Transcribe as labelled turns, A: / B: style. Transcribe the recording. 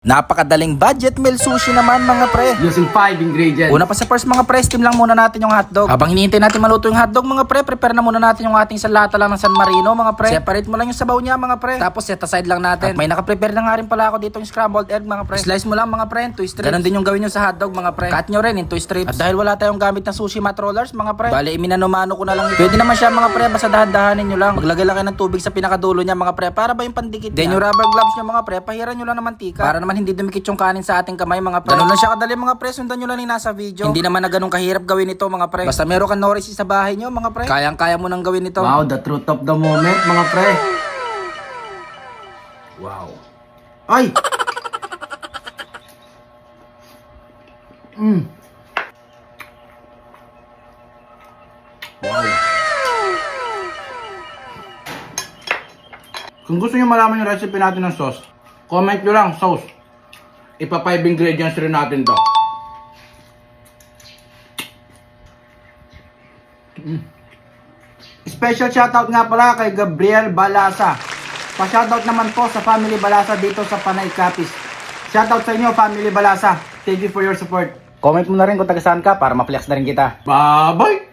A: Napakadaling budget meal sushi naman mga pre.
B: Using 5 ingredients.
A: Una pa sa first mga pre, steam lang muna natin yung hotdog. Habang hinihintay natin maluto yung hotdog mga pre, prepare na muna natin yung ating salata lang ng San Marino mga pre. Separate mo lang yung sabaw niya mga pre. Tapos set aside lang natin. At may nakaprepare na nga rin pala ako dito yung scrambled egg mga pre. Slice mo lang mga pre into strips. Ganon din yung gawin nyo sa hotdog mga pre. Cut nyo rin into strips. At dahil wala tayong gamit ng sushi mat rollers mga pre, bali iminanumano ko na lang. Pwede naman siya mga pre, basta dahan-dahanin nyo lang. Maglagay lang kayo ng tubig sa pinakadulo niya mga pre, para ba yung pandikit. Then yung rubber gloves nyo mga pre, pahiran nyo lang ng mantika. Para naman hindi dumikit yung kanin sa ating kamay mga pre. Ganun lang siya kadali mga pre, sundan nyo lang yung nasa video. Hindi naman na ganun kahirap gawin ito mga pre. Basta meron kang Norris sa bahay nyo mga pre, kayang-kaya mo nang gawin ito.
B: Wow, the truth of the moment mga pre. Wow. Ay! Wow. Kung gusto niyo malaman yung recipe natin ng sauce, comment nyo lang sauce. Ipa 5 ingredients rin natin to. Special shoutout nga pala kay Gabriel Balasa. Pa-shoutout naman po sa Family Balasa dito sa Panay Capiz. Shoutout sa inyo Family Balasa. Thank you for your support. Comment mo na rin kung taga saan ka para ma-flex na rin kita. Bye-bye!